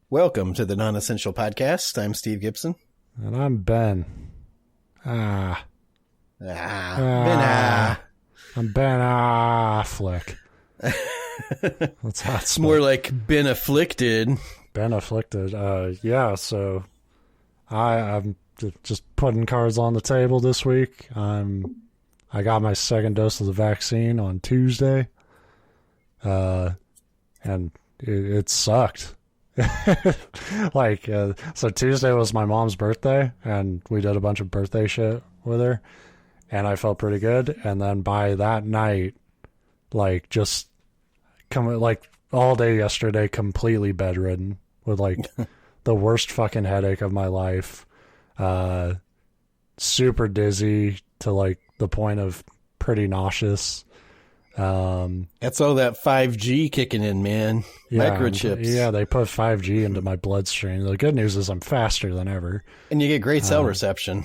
Welcome to the Non-Essential Podcast. I'm Steve Gibson. And I'm Ben. Ben. I'm Ben Affleck. It's more like Ben Afflicted. Ben Afflicted. So I'm just putting cards on the table this week. I got my second dose of the vaccine on Tuesday. And it sucked. So Tuesday was my mom's birthday, and we did a bunch of birthday shit with her, and I felt pretty good. And then by that night, just all day yesterday, completely bedridden with the worst fucking headache of my life, super dizzy to the point of pretty nauseous. That's all that 5G kicking in, man. Microchips. Yeah, they put 5G into my bloodstream. The good news is I'm faster than ever. And you get great cell reception.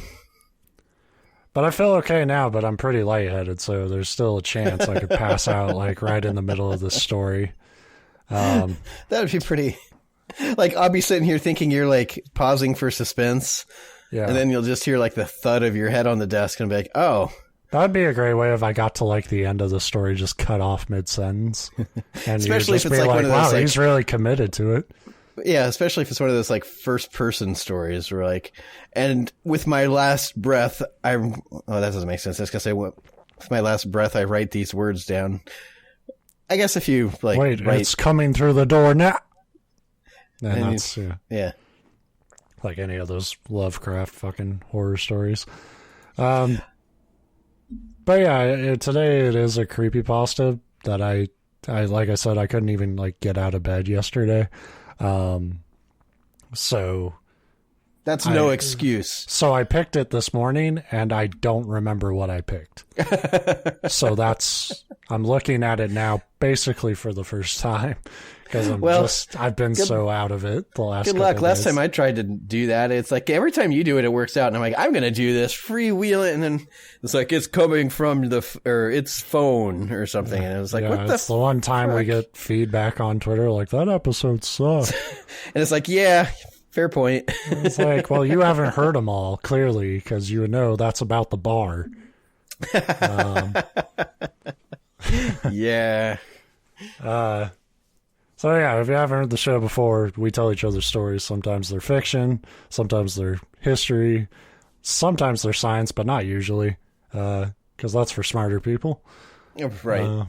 But I feel okay now, but I'm pretty lightheaded, so there's still a chance I could pass out right in the middle of this story. That would be pretty... I'll be sitting here thinking you're pausing for suspense. Yeah. And then you'll just hear the thud of your head on the desk and be like, oh... That'd be a great way if I got to the end of the story, just cut off mid-sentence. And especially if it's one of those, wow, he's really committed to it. Yeah, especially if it's one of those first-person stories where and with my last breath, that doesn't make sense. I was going to say, with my last breath, I write these words down. I guess if you wait, it's coming through the door now. And that's, yeah. Like any of those Lovecraft fucking horror stories. But yeah, today it is a creepypasta that I like I said, I couldn't even get out of bed yesterday. So that's no excuse. So I picked it this morning and I don't remember what I picked. So I'm looking at it now basically for the first time because I've been so out of it the last couple Good luck. Days. Last time I tried to do that, it's every time you do it, it works out. And I'm I'm going to do this, freewheel it. And then it's it's coming from its phone or something. And it was what the it's the one time we get feedback on Twitter that episode sucked. And it's yeah, fair point. It's well, you haven't heard them all, clearly, because you know that's about the bar. Yeah. So yeah, if you haven't heard the show before, we tell each other stories. Sometimes they're fiction, sometimes they're history, sometimes they're science, but not usually, because that's for smarter people. Right.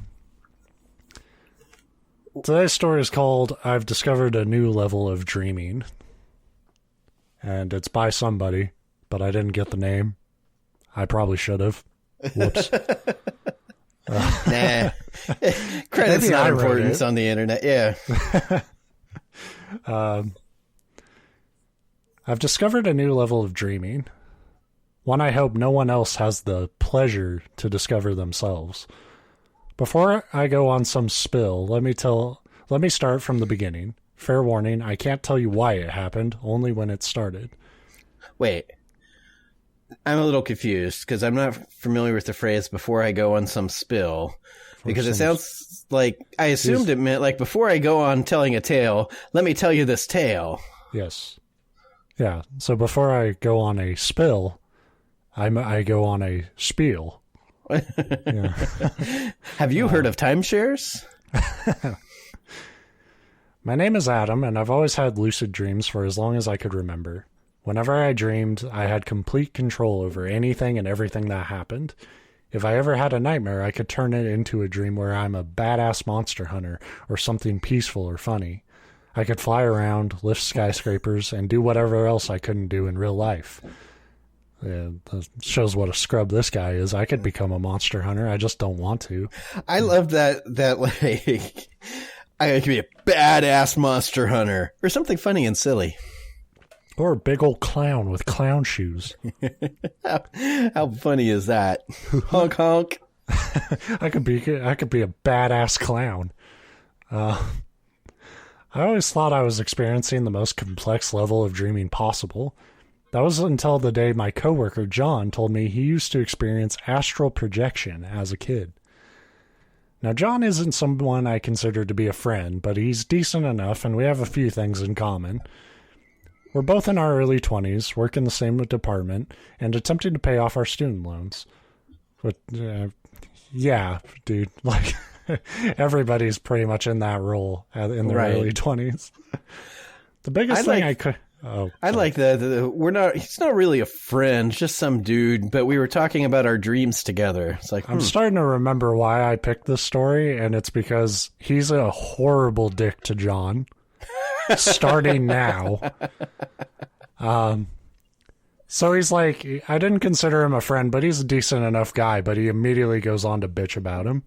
Today's story is called "I've Discovered a New Level of Dreaming," and it's by somebody, but I didn't get the name. I probably should have. Whoops. Nah. Credit's not important on the internet. Yeah. I've discovered a new level of dreaming. One I hope no one else has the pleasure to discover themselves. Before I go on some spill, let me start from the beginning. Fair warning, I can't tell you why it happened, only when it started. Wait. I'm a little confused because I'm not familiar with the phrase "before I go on some spill," because it sounds I assumed it meant before I go on telling a tale, let me tell you this tale. Yes. Yeah. So before I go on a spill, I go on a spiel. Yeah. Have you heard of timeshares? My name is Adam, and I've always had lucid dreams for as long as I could remember. Whenever I dreamed, I had complete control over anything and everything that happened. If I ever had a nightmare, I could turn it into a dream where I'm a badass monster hunter or something peaceful or funny. I could fly around, lift skyscrapers, and do whatever else I couldn't do in real life. That shows what a scrub this guy is. I could become a monster hunter. I just don't want to. I love that I could be a badass monster hunter or something funny and silly. Or a big old clown with clown shoes. How funny is that? Honk honk. I could be a badass clown. I always thought I was experiencing the most complex level of dreaming possible. That was until the day my coworker John told me he used to experience astral projection as a kid. Now, John isn't someone I consider to be a friend, but he's decent enough, and we have a few things in common. We're both in our early 20s, work in the same department, and attempting to pay off our student loans. But, yeah, dude, like, everybody's pretty much in that role in their early 20s. The biggest thing I could... Oh, I like he's not really a friend, just some dude, but we were talking about our dreams together. It's like, I'm starting to remember why I picked this story, and it's because he's a horrible dick to John, starting now. So he's like, I didn't consider him a friend, but he's a decent enough guy, but he immediately goes on to bitch about him.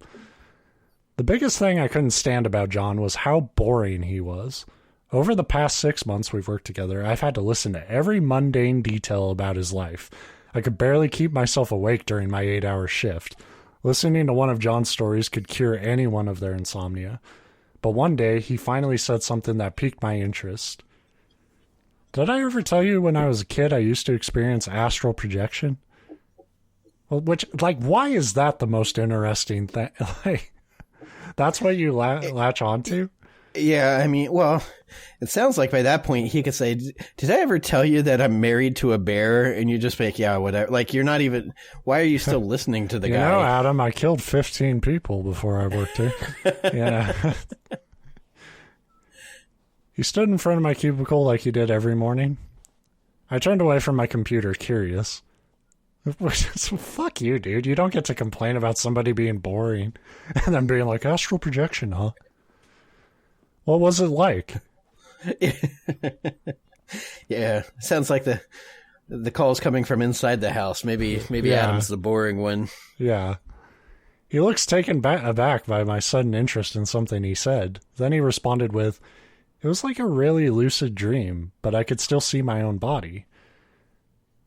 The biggest thing I couldn't stand about John was how boring he was. Over the past 6 months we've worked together, I've had to listen to every mundane detail about his life. I could barely keep myself awake during my 8-hour shift. Listening to one of John's stories could cure anyone of their insomnia. But one day, he finally said something that piqued my interest. Did I ever tell you when I was a kid I used to experience astral projection? Well, why is that the most interesting thing? Like, that's what you latch onto? Yeah, I mean, well, it sounds like by that point he could say, did I ever tell you that I'm married to a bear? And you just make, yeah, whatever. Like, you're not even, why are you still listening to the guy? You know, Adam, I killed 15 people before I worked here. Yeah. He stood in front of my cubicle like he did every morning. I turned away from my computer, curious. Fuck you, dude. You don't get to complain about somebody being boring and then being like, astral projection, huh? What was it like? Yeah, sounds like the call's coming from inside the house. Maybe Adam's the boring one. Yeah. He looks taken aback by my sudden interest in something he said. Then he responded with, it was like a really lucid dream, but I could still see my own body.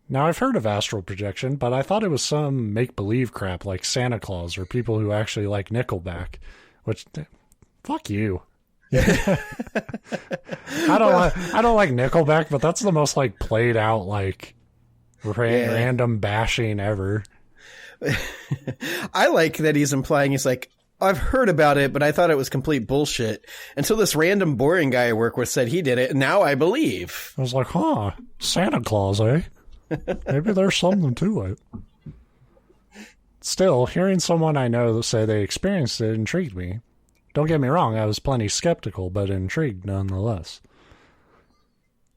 Now, I've heard of astral projection, but I thought it was some make-believe crap like Santa Claus or people who actually like Nickelback, which, fuck you. I don't like Nickelback, but that's the most like played out like random bashing ever. I like that he's implying he's like, I've heard about it, but I thought it was complete bullshit until this random boring guy I work with said he did it, and now I believe. I was like, huh, Santa Claus, eh? Maybe there's something to it. Still, hearing someone I know say they experienced it intrigued me. Don't get me wrong, I was plenty skeptical, but intrigued nonetheless.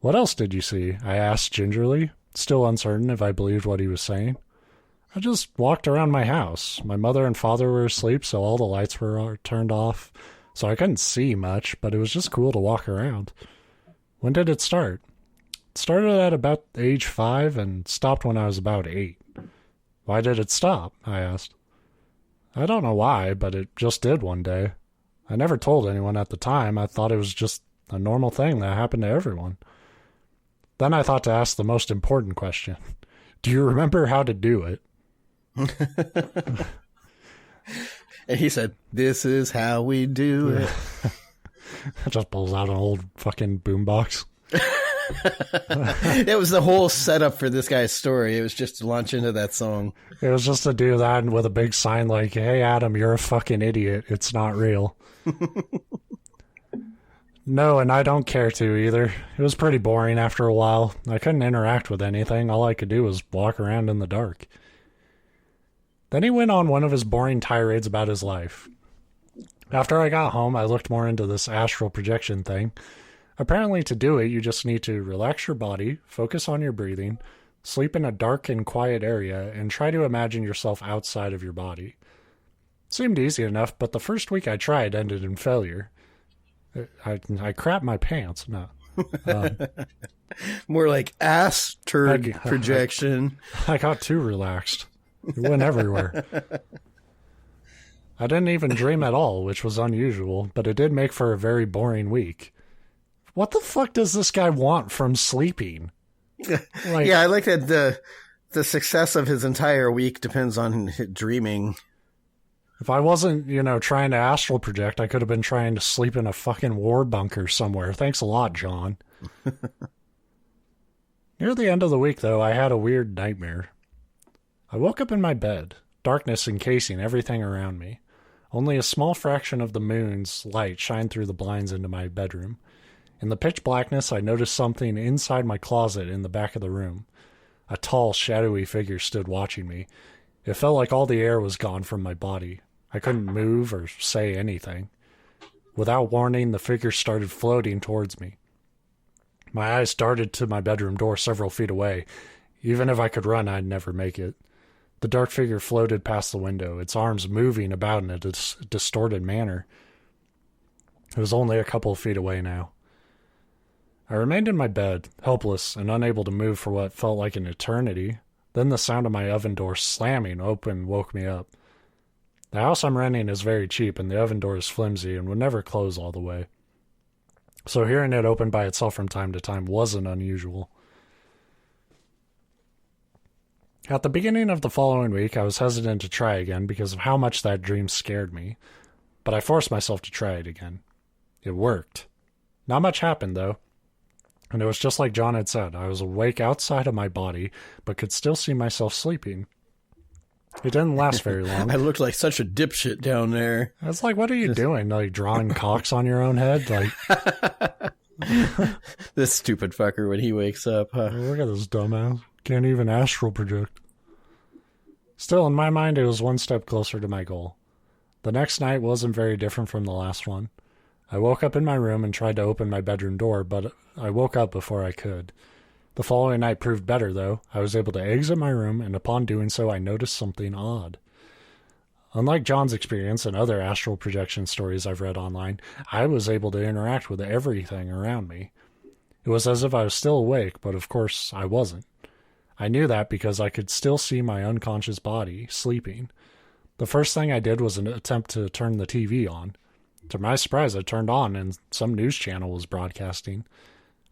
What else did you see? I asked gingerly, still uncertain if I believed what he was saying. I just walked around my house. My mother and father were asleep, so all the lights were turned off, so I couldn't see much, but it was just cool to walk around. When did it start? It started at about age 5 and stopped when I was about 8. Why did it stop? I asked. I don't know why, but it just did one day. I never told anyone at the time. I thought it was just a normal thing that happened to everyone. Then I thought to ask the most important question. Do you remember how to do it? And he said, this is how we do it. Just pulls out an old fucking boombox. It was the whole setup for this guy's story. It was just to launch into that song. It was just to do that with a big sign like, hey, Adam, you're a fucking idiot. It's not real. No, and I don't care to either. It was pretty boring after a while. I couldn't interact with anything. All I could do was walk around in the dark. Then he went on one of his boring tirades about his life. After I got home, I looked more into this astral projection thing. Apparently, to do it, you just need to relax your body, focus on your breathing, sleep in a dark and quiet area, and try to imagine yourself outside of your body. It seemed easy enough, but the first week I tried ended in failure. I crapped my pants. No. More like ass turd projection. I got too relaxed. It went everywhere. I didn't even dream at all, which was unusual, but it did make for a very boring week. What the fuck does this guy want from sleeping? Like, yeah, I like that the success of his entire week depends on dreaming. If I wasn't, trying to astral project, I could have been trying to sleep in a fucking war bunker somewhere. Thanks a lot, John. Near the end of the week, though, I had a weird nightmare. I woke up in my bed, darkness encasing everything around me. Only a small fraction of the moon's light shined through the blinds into my bedroom. In the pitch blackness, I noticed something inside my closet in the back of the room. A tall, shadowy figure stood watching me. It felt like all the air was gone from my body. I couldn't move or say anything. Without warning, the figure started floating towards me. My eyes darted to my bedroom door several feet away. Even if I could run, I'd never make it. The dark figure floated past the window, its arms moving about in a distorted manner. It was only a couple of feet away now. I remained in my bed, helpless and unable to move for what felt like an eternity. Then the sound of my oven door slamming open woke me up. The house I'm renting is very cheap, and the oven door is flimsy and would never close all the way. So hearing it open by itself from time to time wasn't unusual. At the beginning of the following week, I was hesitant to try again because of how much that dream scared me, but I forced myself to try it again. It worked. Not much happened, though, and it was just like John had said. I was awake outside of my body, but could still see myself sleeping. It didn't last very long. I looked like such a dipshit down there. I was like, what are you doing? Like, drawing cocks on your own head? Like, this stupid fucker when he wakes up. Huh? Look at this dumbass. Can't even astral project. Still, in my mind, it was one step closer to my goal. The next night wasn't very different from the last one. I woke up in my room and tried to open my bedroom door, but I woke up before I could. The following night proved better, though. I was able to exit my room, and upon doing so, I noticed something odd. Unlike John's experience and other astral projection stories I've read online, I was able to interact with everything around me. It was as if I was still awake, but of course I wasn't. I knew that because I could still see my unconscious body sleeping. The first thing I did was an attempt to turn the TV on. To my surprise, I turned on and some news channel was broadcasting.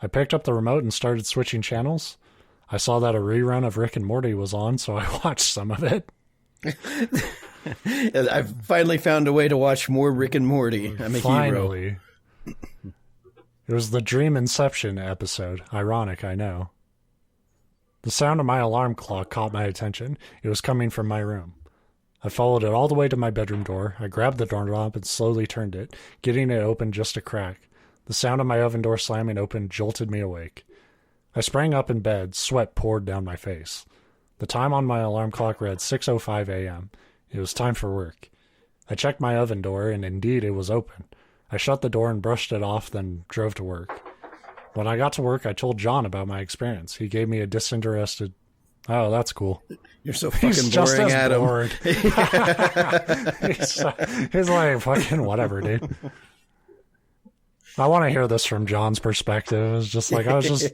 I picked up the remote and started switching channels. I saw that a rerun of Rick and Morty was on, so I watched some of it. I've finally found a way to watch more Rick and Morty. I'm a hero. It was the Dream Inception episode. Ironic, I know. The sound of my alarm clock caught my attention. It was coming from my room. I followed it all the way to my bedroom door. I grabbed the doorknob and slowly turned it, getting it open just a crack. The sound of my oven door slamming open jolted me awake. I sprang up in bed. Sweat poured down my face. The time on my alarm clock read 6:05 a.m. It was time for work. I checked my oven door, and indeed it was open. I shut the door and brushed it off, then drove to work. When I got to work, I told John about my experience. He gave me a disinterested, "Oh, that's cool." You're so fucking boring, Adam. Bored. he's like, fucking whatever, dude. I want to hear this from John's perspective. It's just like, I was just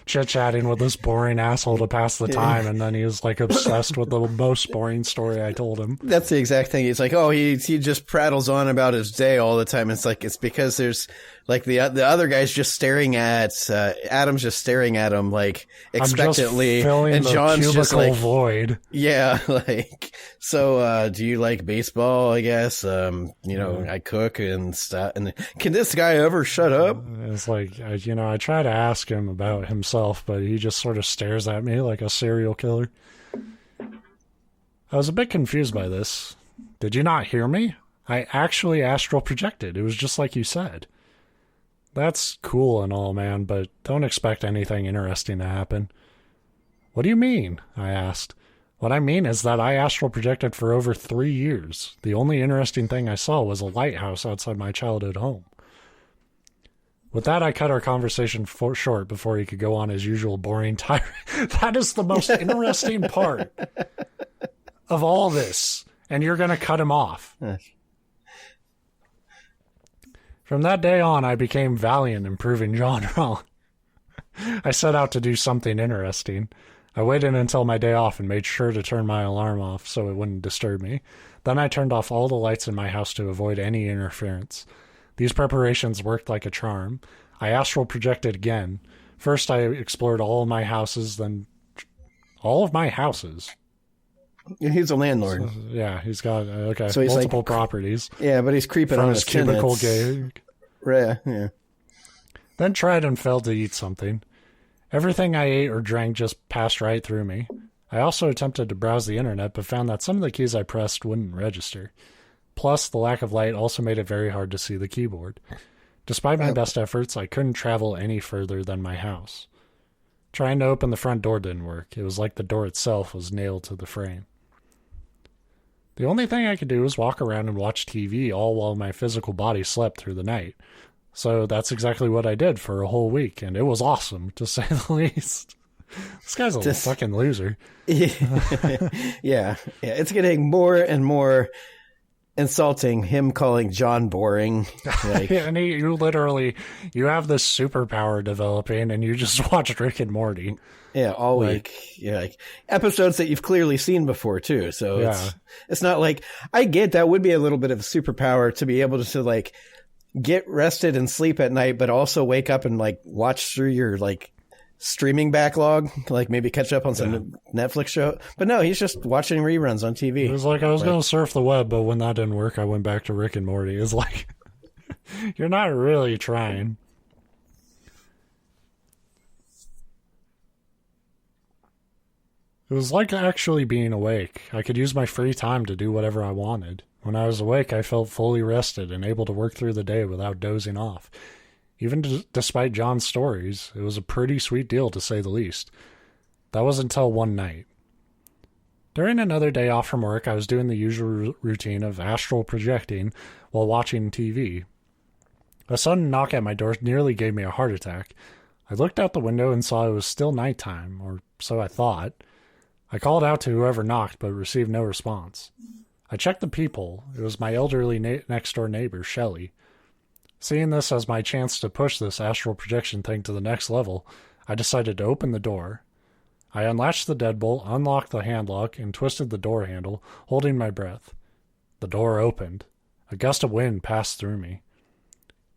chit-chatting with this boring asshole to pass the time, and then he was like obsessed with the most boring story I told him. That's the exact thing. It's like, oh, he just prattles on about his day all the time. It's like, it's because there's like the other guy's just staring at Adam's just staring at him like expectantly, and John's just like void. Yeah, like, so do you like baseball? I guess I cook and stuff. And can this guy ever shut up? It's like, I try to ask him about himself, but he just sort of stares at me like a serial killer. I was a bit confused by this. Did you not hear me? I actually astral projected. It was just like you said. That's cool and all, man, but don't expect anything interesting to happen. What do you mean? I asked. What I mean is that I astral projected for over 3 years. The only interesting thing I saw was a lighthouse outside my childhood home. With that, I cut our conversation short before he could go on his usual boring tirade. That is the most interesting part of all this, and you're going to cut him off. From that day on, I became valiant in proving John wrong. I set out to do something interesting. I waited until my day off and made sure to turn my alarm off so it wouldn't disturb me. Then I turned off all the lights in my house to avoid any interference. These preparations worked like a charm. I astral projected again. First, I explored all of my houses, then all of my houses. He's a landlord. So, yeah, he's got so he's multiple like, properties. Yeah, but he's creeping on his cubicle gig. Yeah. Then tried and failed to eat something. Everything I ate or drank just passed right through me. I also attempted to browse the internet, but found that some of the keys I pressed wouldn't register. Plus, the lack of light also made it very hard to see the keyboard. Despite my best efforts, I couldn't travel any further than my house. Trying to open the front door didn't work. It was like the door itself was nailed to the frame. The only thing I could do was walk around and watch TV all while my physical body slept through the night. So that's exactly what I did for a whole week, and it was awesome, to say the least. This guy's a fucking loser. Yeah. It's getting more and more insulting, him calling John boring. Like, And you have this superpower developing, and you just watched Rick and Morty. Yeah, all week. Yeah, like episodes that you've clearly seen before too. So it's not like, I get that would be a little bit of a superpower to be able to like get rested and sleep at night, but also wake up and like watch through your like streaming backlog, like maybe catch up on some Netflix show. But no, he's just watching reruns on TV. It was like, I was going to surf the web, but when that didn't work, I went back to Rick and Morty. It's like, you're not really trying. It was like actually being awake. I could use my free time to do whatever I wanted. When I was awake, I felt fully rested and able to work through the day without dozing off. Even despite John's stories, it was a pretty sweet deal, to say the least. That was until one night. During another day off from work, I was doing the usual routine of astral projecting while watching TV. A sudden knock at my door nearly gave me a heart attack. I looked out the window and saw it was still nighttime, or so I thought. I called out to whoever knocked, but received no response. I checked the peephole. It was my elderly next-door neighbor, Shelley. Seeing this as my chance to push this astral projection thing to the next level, I decided to open the door. I unlatched the deadbolt, unlocked the handlock, and twisted the door handle, holding my breath. The door opened. A gust of wind passed through me.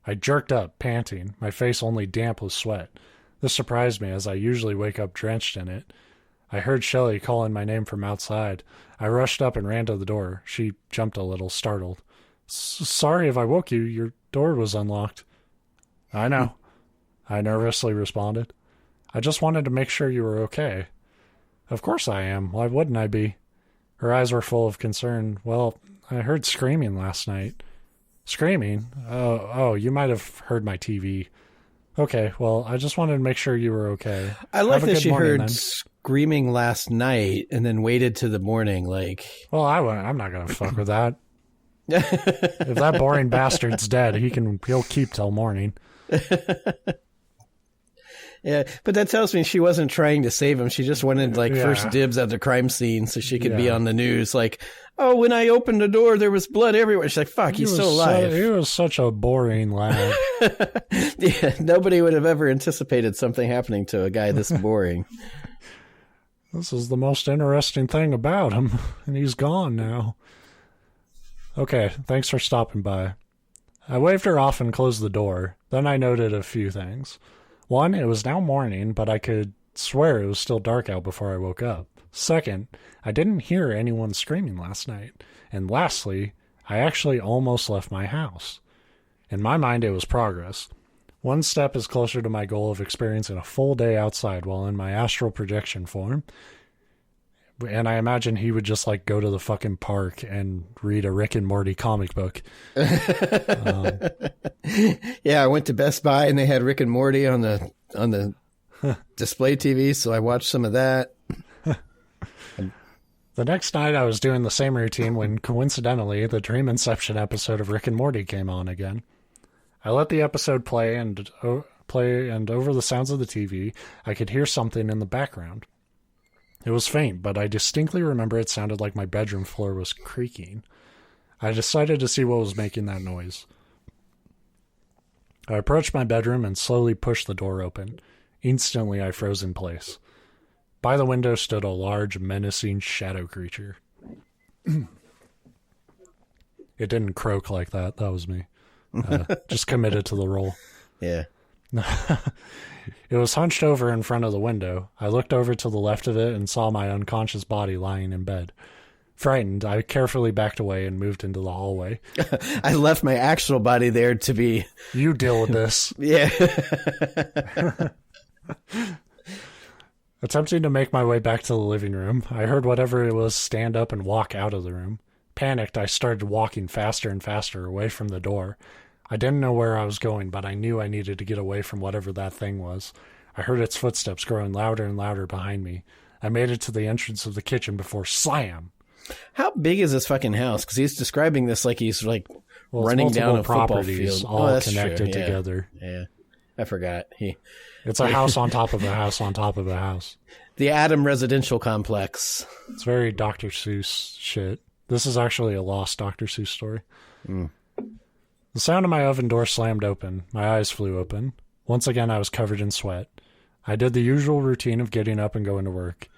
I jerked up, panting, my face only damp with sweat. This surprised me, as I usually wake up drenched in it. I heard Shelley calling my name from outside. I rushed up and ran to the door. She jumped a little, startled. Sorry if I woke you. Your door was unlocked. I know, I nervously responded. I just wanted to make sure you were okay. Of course I am. Why wouldn't I be? Her eyes were full of concern. Well, I heard screaming last night. Screaming? Oh, you might have heard my TV. Okay, well, I just wanted to make sure you were okay. I like that she heard screaming last night and then waited to the morning. Like, well, I'm not gonna fuck with that. If that boring bastard's dead, he'll keep till morning. Yeah, but that tells me she wasn't trying to save him. She just wanted first dibs at the crime scene so she could be on the news. Like, oh, when I opened the door, there was blood everywhere. She's like, fuck, he's still alive. He was such a boring lad. Yeah, nobody would have ever anticipated something happening to a guy this boring. This is the most interesting thing about him, and he's gone now. Okay, thanks for stopping by. I waved her off and closed the door. Then I noted a few things. One, it was now morning, but I could swear it was still dark out before I woke up. Second, I didn't hear anyone screaming last night. And lastly, I actually almost left my house. In my mind, it was progress. One step is closer to my goal of experiencing a full day outside while in my astral projection form. And I imagine he would just go to the fucking park and read a Rick and Morty comic book. Yeah, I went to Best Buy and they had Rick and Morty on the display TV, so I watched some of that. The next night I was doing the same routine when coincidentally the Dream Inception episode of Rick and Morty came on again. I let the episode play and over the sounds of the TV, I could hear something in the background. It was faint, but I distinctly remember it sounded like my bedroom floor was creaking. I decided to see what was making that noise. I approached my bedroom and slowly pushed the door open. Instantly, I froze in place. By the window stood a large, menacing shadow creature. It didn't croak like that. That was me. Just committed to the role. Yeah. It was hunched over in front of the window. I looked over to the left of it and saw my unconscious body lying in bed. Frightened, I carefully backed away and moved into the hallway. I left my actual body there to be... You deal with this. Yeah. Attempting to make my way back to the living room, I heard whatever it was stand up and walk out of the room. Panicked, I started walking faster and faster away from the door. I didn't know where I was going, but I knew I needed to get away from whatever that thing was. I heard its footsteps growing louder and louder behind me. I made it to the entrance of the kitchen before slam. How big is this fucking house? Because he's describing this like he's like running down a football field. All connected together. Yeah, I forgot. It's a house on top of a house on top of a house. The Adam Residential Complex. It's very Dr. Seuss shit. This is actually a lost Dr. Seuss story. Mm. The sound of my oven door slammed open. My eyes flew open. Once again, I was covered in sweat. I did the usual routine of getting up and going to work.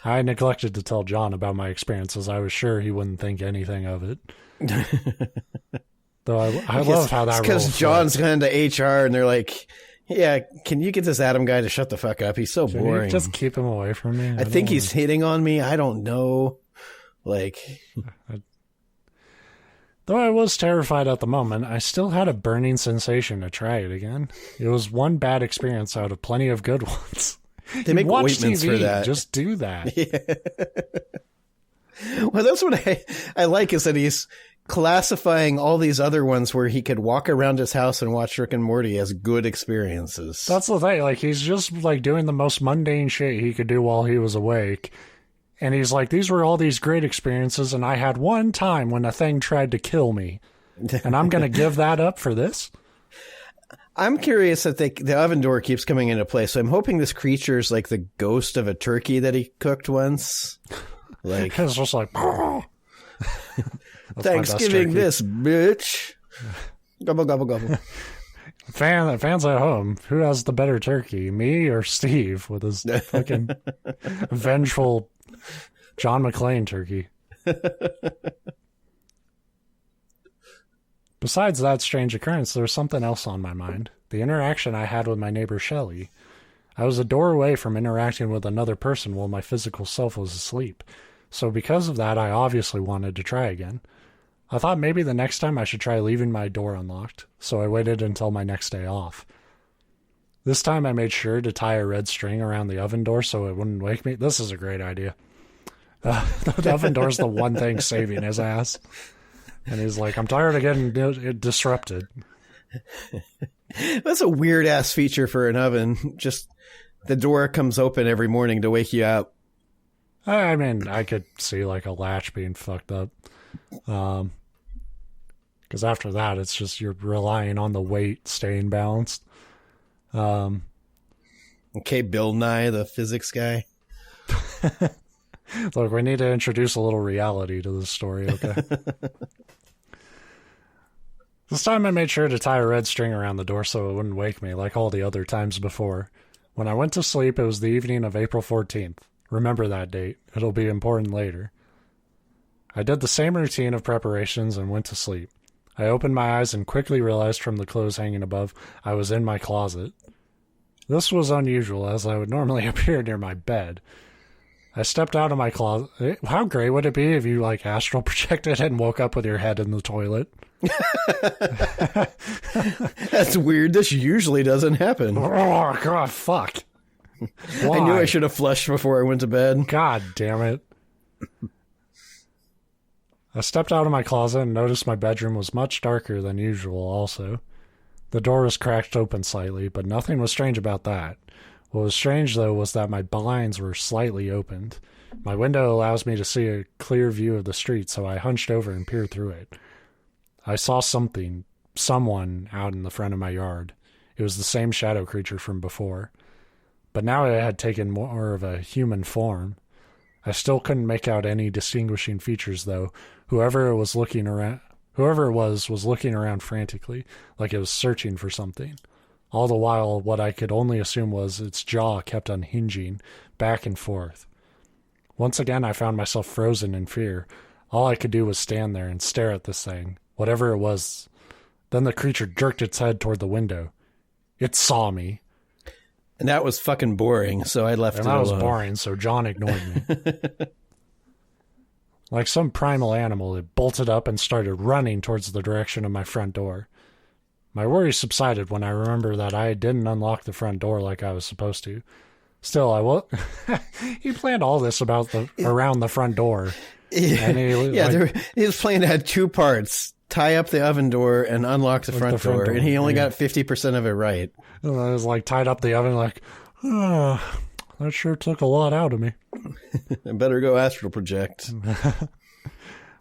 I neglected to tell John about my experience, as I was sure he wouldn't think anything of it. Though I love how that rolls. Because John's gone to HR and they're like, yeah, can you get this Adam guy to shut the fuck up? He's so boring. Just keep him away from me. I think he's hitting on me. I don't know. Though I was terrified at the moment, I still had a burning sensation to try it again. It was one bad experience out of plenty of good ones. They make ointments TV, for that. Just do that. Yeah. Well, that's what I like is that he's classifying all these other ones where he could walk around his house and watch Rick and Morty as good experiences. That's the thing. Like, he's just like doing the most mundane shit he could do while he was awake. And he's like, these were all these great experiences, and I had one time when a thing tried to kill me. And I'm going to give that up for this? I'm curious that the oven door keeps coming into play, so I'm hoping this creature is like the ghost of a turkey that he cooked once. Like it's just like, Thanksgiving this, bitch. Gobble, gobble, gobble. Fans at home, who has the better turkey, me or Steve with his fucking vengeful John McClane turkey? Besides that strange occurrence, there was something else on my mind. The interaction I had with my neighbor Shelley. I was a door away from interacting with another person while my physical self was asleep. So because of that, I obviously wanted to try again. I thought maybe the next time I should try leaving my door unlocked, so I waited until my next day off. This time I made sure to tie a red string around the oven door so it wouldn't wake me. This is a great idea. The oven door's the one thing saving his ass. And he's like, I'm tired of getting disrupted. That's a weird-ass feature for an oven. Just the door comes open every morning to wake you up. I mean, I could see like a latch being fucked up. Because after that, it's just you're relying on the weight staying balanced. Okay, Bill Nye, the physics guy. Look, we need to introduce a little reality to this story, okay? This time I made sure to tie a red string around the door so it wouldn't wake me like all the other times before. When I went to sleep, it was the evening of April 14th. Remember that date. It'll be important later. I did the same routine of preparations and went to sleep. I opened my eyes and quickly realized from the clothes hanging above I was in my closet. This was unusual, as I would normally appear near my bed. I stepped out of my closet. How great would it be if you, like, astral projected and woke up with your head in the toilet? That's weird. This usually doesn't happen. Oh, God, fuck. Why? I knew I should have flushed before I went to bed. God damn it. I stepped out of my closet and noticed my bedroom was much darker than usual also. The door was cracked open slightly, but nothing was strange about that. What was strange, though, was that my blinds were slightly opened. My window allows me to see a clear view of the street, so I hunched over and peered through it. I saw someone out in the front of my yard. It was the same shadow creature from before. But now it had taken more of a human form. I still couldn't make out any distinguishing features, though. Whoever it was looking around frantically, like it was searching for something. All the while, what I could only assume was its jaw kept unhinging, back and forth. Once again, I found myself frozen in fear. All I could do was stand there and stare at this thing, whatever it was. Then the creature jerked its head toward the window. It saw me. And that was fucking boring, so I left it alone. And that was boring, so John ignored me. Like some primal animal, it bolted up and started running towards the direction of my front door. My worry subsided when I remembered that I didn't unlock the front door like I was supposed to. Still, he planned all this around the front door. And his plan had two parts: tie up the oven door and unlock the front door, and he only got 50% of it right. And I was like tied up the oven, like, oh, that sure took a lot out of me. I better go astral project.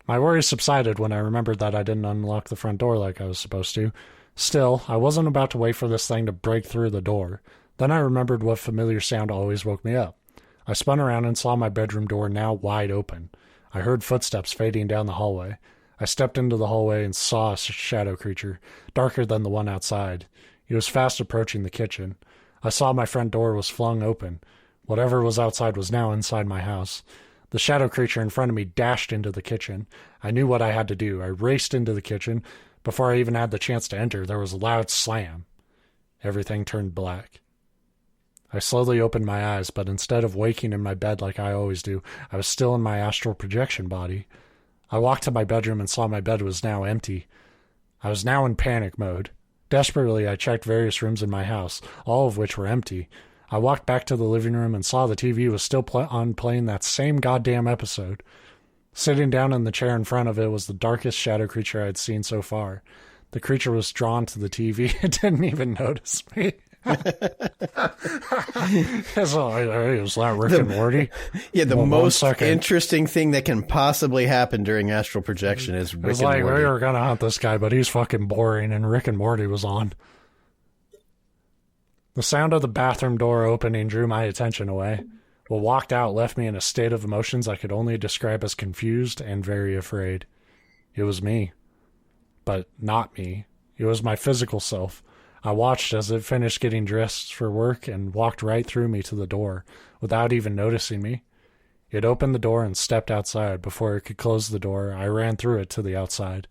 My worries subsided when I remembered that I didn't unlock the front door like I was supposed to. Still, I wasn't about to wait for this thing to break through the door. Then I remembered what familiar sound always woke me up. I spun around and saw my bedroom door now wide open. I heard footsteps fading down the hallway. I stepped into the hallway and saw a shadow creature, darker than the one outside. He was fast approaching the kitchen. I saw my front door was flung open. Whatever was outside was now inside my house. The shadow creature in front of me dashed into the kitchen. I knew what I had to do. I raced into the kitchen. Before I even had the chance to enter, there was a loud slam. Everything turned black. I slowly opened my eyes, but instead of waking in my bed like I always do, I was still in my astral projection body. I walked to my bedroom and saw my bed was now empty. I was now in panic mode. Desperately, I checked various rooms in my house, all of which were empty. I walked back to the living room and saw the TV was still playing that same goddamn episode. Sitting down in the chair in front of it was the darkest shadow creature I had seen so far. The creature was drawn to the TV. It didn't even notice me. Is that Rick and Morty? Yeah, the most interesting thing that can possibly happen during astral projection is Rick and Morty. It's like, we were going to hunt this guy, but he's fucking boring, and Rick and Morty was on. The sound of the bathroom door opening drew my attention away. What walked out left me in a state of emotions I could only describe as confused and very afraid. It was me. But not me. It was my physical self. I watched as it finished getting dressed for work and walked right through me to the door, without even noticing me. It opened the door and stepped outside. Before it could close the door, I ran through it to the outside.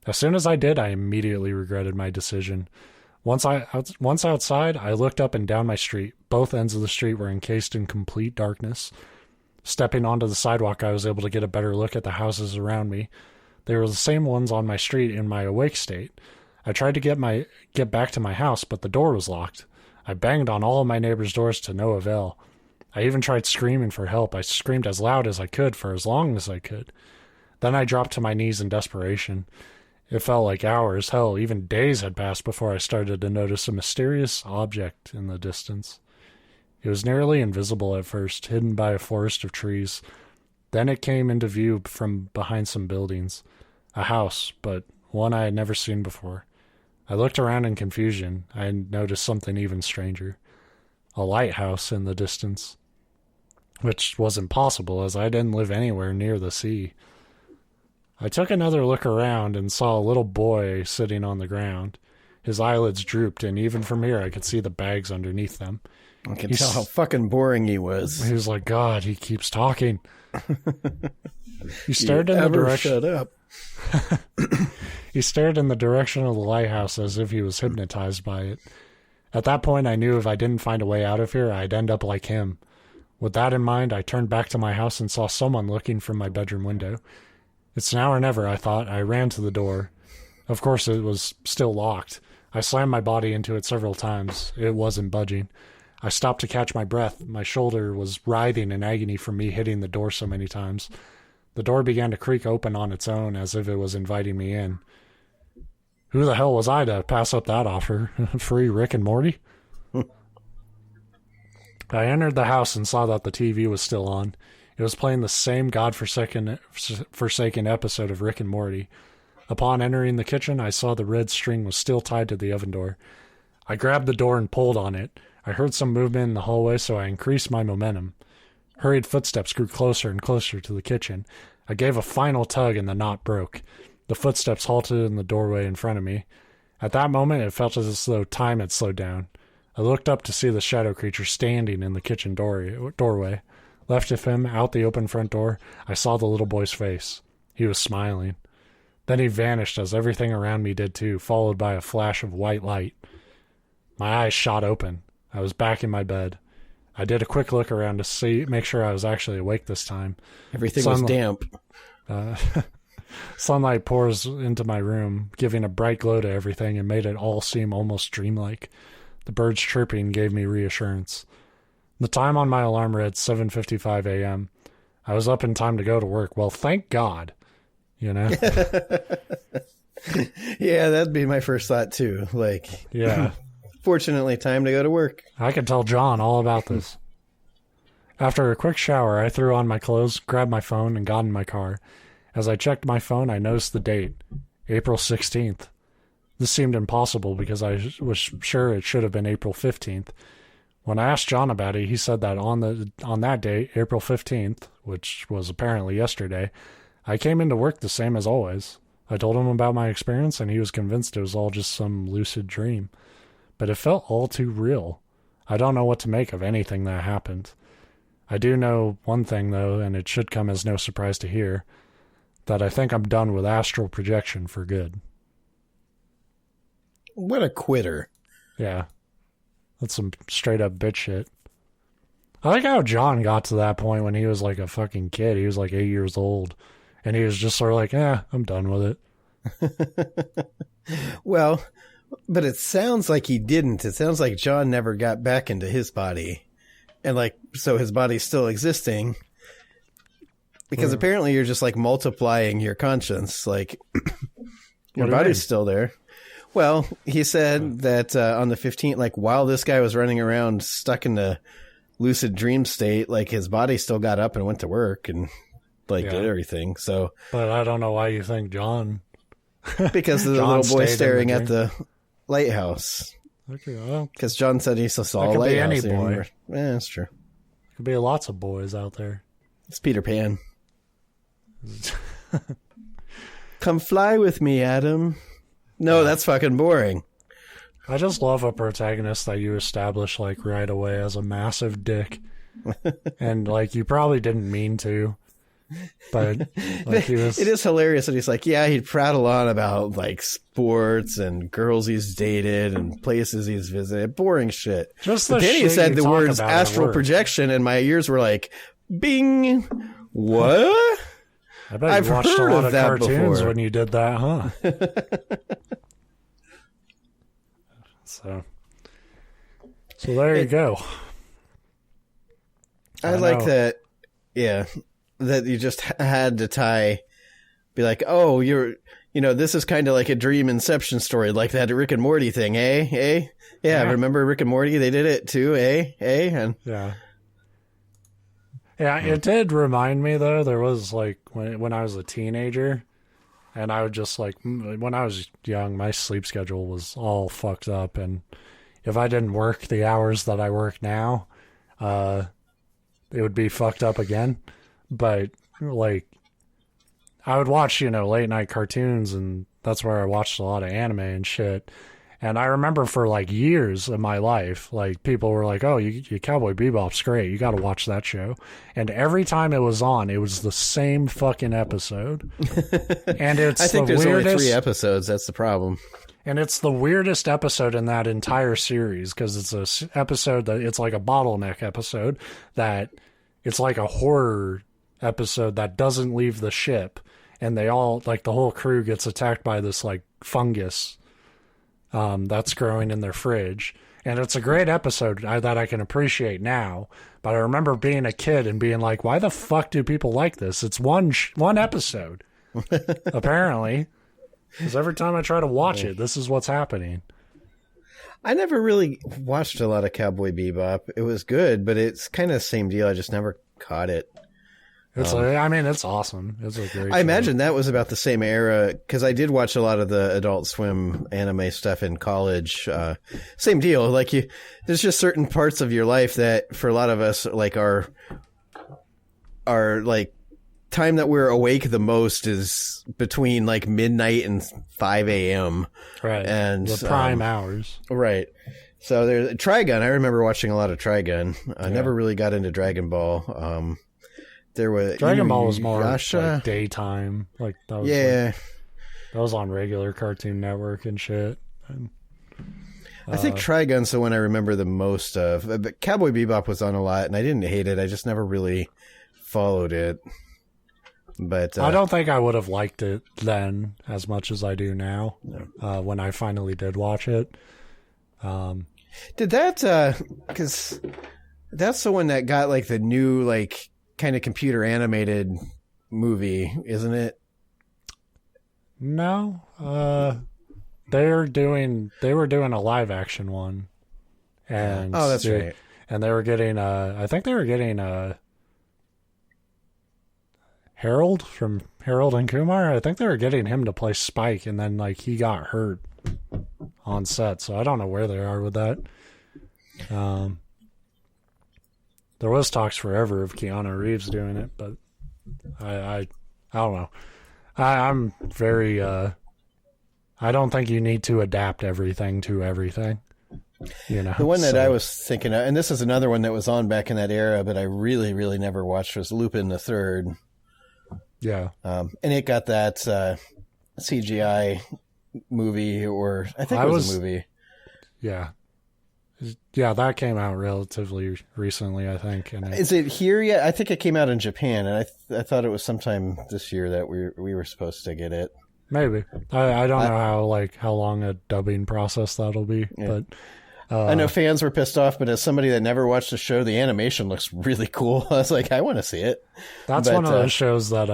As soon as I did, I immediately regretted my decision. Once outside, I looked up and down my street. Both ends of the street were encased in complete darkness. Stepping onto the sidewalk, I was able to get a better look at the houses around me. They were the same ones on my street in my awake state. I tried to get back to my house, but the door was locked. I banged on all of my neighbors' doors to no avail. I even tried screaming for help. I screamed as loud as I could for as long as I could. Then I dropped to my knees in desperation. It felt like hours, hell, even days had passed before I started to notice a mysterious object in the distance. It was nearly invisible at first, hidden by a forest of trees. Then it came into view from behind some buildings. A house, but one I had never seen before. I looked around in confusion. I had noticed something even stranger. A lighthouse in the distance. Which wasn't possible, as I didn't live anywhere near the sea. I took another look around and saw a little boy sitting on the ground. His eyelids drooped, and even from here I could see the bags underneath them. I can tell how fucking boring he was. He was like, God, he keeps talking. He stared in the direction. Shut up. He stared in the direction of the lighthouse as if he was hypnotized by it. At that point, I knew if I didn't find a way out of here, I'd end up like him. With that in mind, I turned back to my house and saw someone looking from my bedroom window. It's now or never, I thought. I ran to the door. Of course, it was still locked. I slammed my body into it several times. It wasn't budging. I stopped to catch my breath. My shoulder was writhing in agony from me hitting the door so many times. The door began to creak open on its own as if it was inviting me in. Who the hell was I to pass up that offer? Free Rick and Morty? I entered the house and saw that the TV was still on. It was playing the same godforsaken episode of Rick and Morty. Upon entering the kitchen, I saw the red string was still tied to the oven door. I grabbed the door and pulled on it. I heard some movement in the hallway, so I increased my momentum. Hurried footsteps grew closer and closer to the kitchen. I gave a final tug and the knot broke. The footsteps halted in the doorway in front of me. At that moment, it felt as though time had slowed down. I looked up to see the shadow creature standing in the kitchen doorway. Left of him, out the open front door, I saw the little boy's face. He was smiling. Then he vanished as everything around me did too, followed by a flash of white light. My eyes shot open. I was back in my bed. I did a quick look around to make sure I was actually awake this time. Everything was damp. Sunlight pours into my room, giving a bright glow to everything and made it all seem almost dreamlike. The birds chirping gave me reassurance. The time on my alarm read 7:55 a.m. I was up in time to go to work. Well, thank God, you know? Yeah, that'd be my first thought too. Like, Yeah. Fortunately, time to go to work. I could tell John all about this. After a quick shower, I threw on my clothes, grabbed my phone, and got in my car. As I checked my phone, I noticed the date, April 16th. This seemed impossible because I was sure it should have been April 15th. When I asked John about it, he said that on that date, April 15th, which was apparently yesterday, I came into work the same as always. I told him about my experience, and he was convinced it was all just some lucid dream. But it felt all too real. I don't know what to make of anything that happened. I do know one thing, though, and it should come as no surprise to hear, that I think I'm done with astral projection for good. What a quitter. Yeah. That's some straight up bitch shit. I like how John got to that point when he was like a fucking kid. He was like 8 years old. And he was just sort of like, I'm done with it. Well, but it sounds like he didn't. It sounds like John never got back into his body. And like, so his body's still existing. Because apparently you're just like multiplying your conscience. Like, your body's still there. Well, he said that on the 15th, like while this guy was running around stuck in the lucid dream state, like his body still got up and went to work and like did everything. So, but I don't know why you think John. Because of the little boy staring at the lighthouse. Okay, well, because John said he saw a lighthouse. Any boy. Yeah, that's true. Could be lots of boys out there. It's Peter Pan. Come fly with me, Adam. No, that's fucking boring. I just love a protagonist that you establish like right away as a massive dick. And like you probably didn't mean to. But like he was... It is hilarious that he's like, yeah, he'd prattle on about like sports and girls he's dated and places he's visited. Boring shit. Just but then he said the words astral projection, and my ears were like, bing. What? I bet you watched a lot of cartoons when you did that, huh? So there you go. I like that. Yeah. That you just had to be like, oh, this is kind of like a dream inception story, like that Rick and Morty thing, eh? Yeah, remember Rick and Morty? They did it too, eh? And yeah, it did remind me though. There was like when I was a teenager, and I would just like when I was young, my sleep schedule was all fucked up, and if I didn't work the hours that I work now, it would be fucked up again. But like I would watch, late night cartoons, and that's where I watched a lot of anime and shit. And I remember for like years of my life, like people were like, oh, you Cowboy Bebop's great. You got to watch that show. And every time it was on, it was the same fucking episode. And it's I think there's only 3 episodes. That's the problem. And it's the weirdest episode in that entire series because it's a episode that it's like a bottleneck episode that it's like a horror episode that doesn't leave the ship. And they all, like the whole crew gets attacked by this like fungus that's growing in their fridge. And it's a great episode that I can appreciate now. But I remember being a kid and being like, why the fuck do people like this? It's one episode, apparently. Because every time I try to watch it, this is what's happening. I never really watched a lot of Cowboy Bebop. It was good, but it's kind of the same deal. I just never caught it. It's it's awesome. It's a great show. Imagine that was about the same era, because I did watch a lot of the Adult Swim anime stuff in college. Same deal. Like there's just certain parts of your life that for a lot of us like are like time that we're awake the most is between like midnight and 5 a.m. Right. And the prime hours. Right. So there's Trigun. I remember watching a lot of Trigun. I never really got into Dragon Ball. There was Dragon Ball was more like daytime. Like that was that was on regular Cartoon Network and shit. And, I think Trigun's the one I remember the most of. But Cowboy Bebop was on a lot, and I didn't hate it. I just never really followed it. But I don't think I would have liked it then as much as I do now. When I finally did watch it. Did that? Because that's the one that got like the new like kind of computer animated movie, isn't it? No, they were doing a live action one, and that's right. And they were getting I think they were getting Harold from Harold and Kumar. I think they were getting him to play Spike, and then like he got hurt on set, so I don't know where they are with that. There was talks forever of Keanu Reeves doing it, but I don't know. I'm very I don't think you need to adapt everything to everything. You know, the one that I was thinking of, and this is another one that was on back in that era, but I really, really never watched, was Lupin the Third. Yeah. And it got that CGI movie, or I think it was a movie. Yeah. Yeah, that came out relatively recently, I think. And is it here yet? I think it came out in Japan, and I thought it was sometime this year that we were supposed to get it. Maybe. I don't know how long a dubbing process that'll be, but I know fans were pissed off, but as somebody that never watched the show, the animation looks really cool. I was like, I want to see it. That's one of those shows that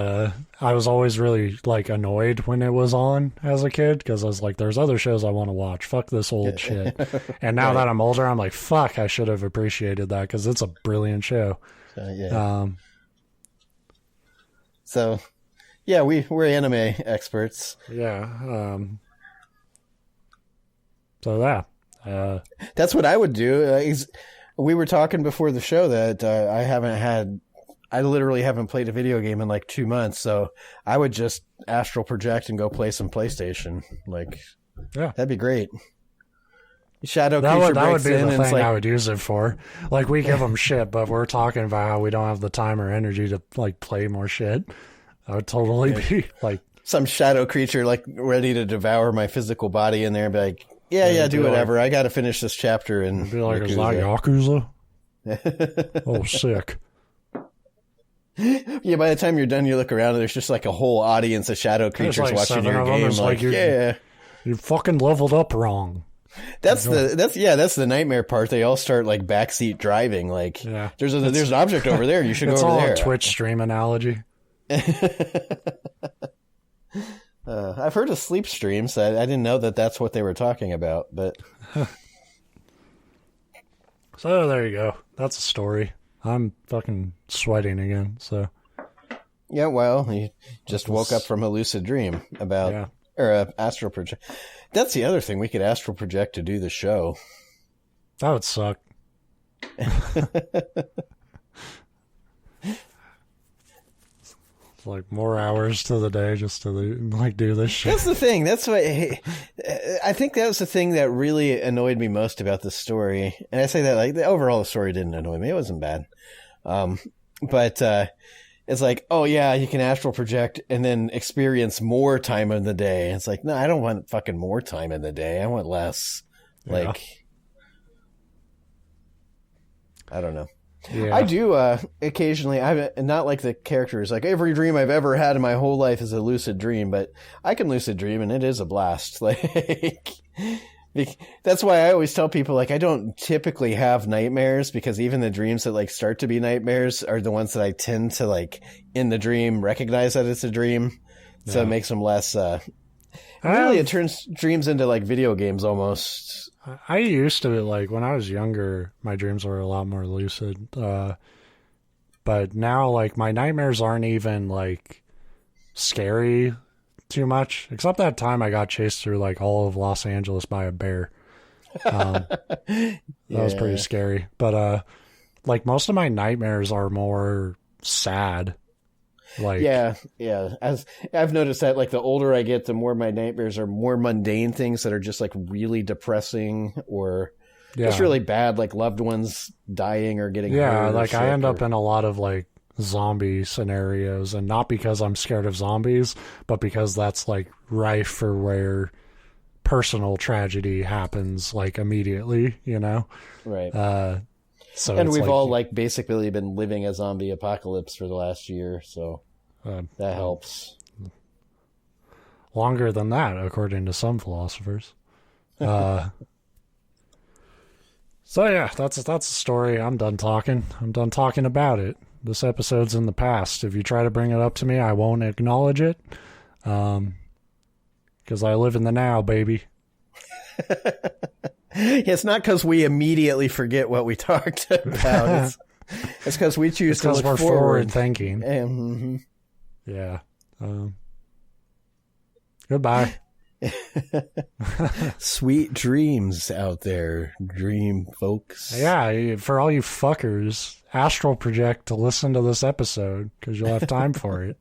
I was always really like annoyed when it was on as a kid, because I was like, there's other shows I want to watch. Fuck this old shit. And now that I'm older, I'm like, fuck, I should have appreciated that, because it's a brilliant show. So, yeah, we're anime experts. Yeah. So yeah. That's what I would do. We were talking before the show that I literally haven't played a video game in like 2 months, so I would just astral project and go play some PlayStation. Like, yeah, that'd be great. Shadow creature that breaks would be in the and thing like, I would use it for. Like, we give them shit, but we're talking about how we don't have the time or energy to like play more shit. I would totally be like some shadow creature like ready to devour my physical body in there and be like, yeah, do whatever. I got to finish this chapter. And be like, is that Yakuza? Oh, sick. Yeah, by the time you're done, you look around and there's just like a whole audience of shadow creatures like watching your game. Like, you fucking leveled up wrong. That's the nightmare part. They all start like backseat driving. Like, there's an object over there. You should go over there. It's all a Twitch stream analogy. I've heard of sleep streams. I didn't know that that's what they were talking about, but so there you go. That's a story. I'm fucking sweating again. So yeah, well, you just woke up from a lucid dream about or astral project. That's the other thing. We could astral project to do the show. That would suck. Like more hours to the day just to like do this shit. That's the thing. That's what I think that was the thing that really annoyed me most about this story. And I say that like overall the story didn't annoy me. It wasn't bad. But it's like, oh yeah, you can astral project and then experience more time in the day. It's like, no, I don't want fucking more time in the day. I want less. Like, I don't know. Yeah. I do occasionally. I'm not like the characters. Like every dream I've ever had in my whole life is a lucid dream, but I can lucid dream and it is a blast. Like that's why I always tell people like I don't typically have nightmares, because even the dreams that like start to be nightmares are the ones that I tend to like in the dream recognize that it's a dream, so it makes them less. Really, it turns dreams into like video games almost. I used to, like, when I was younger, my dreams were a lot more lucid. But now, like, my nightmares aren't even, like, scary too much. Except that time I got chased through, like, all of Los Angeles by a bear. That was pretty scary. But, like, most of my nightmares are more sad. Like, yeah. As I've noticed that, like, the older I get, the more my nightmares are more mundane things that are just like really depressing or just really bad, like loved ones dying or getting hurt. Like I end up in a lot of like zombie scenarios, and not because I'm scared of zombies, but because that's like rife for where personal tragedy happens like immediately, you know? Right. So and we've all like basically been living a zombie apocalypse for the last year, so that helps. Longer than that, according to some philosophers. So yeah, that's a story. I'm done talking. I'm done talking about it. This episode's in the past. If you try to bring it up to me, I won't acknowledge it. Because I live in the now, baby. It's not because we immediately forget what we talked about. It's because we choose to look forward thinking. Mm-hmm. Yeah. Goodbye. Sweet dreams out there, dream folks. Yeah, for all you fuckers, astral project to listen to this episode because you'll have time for it.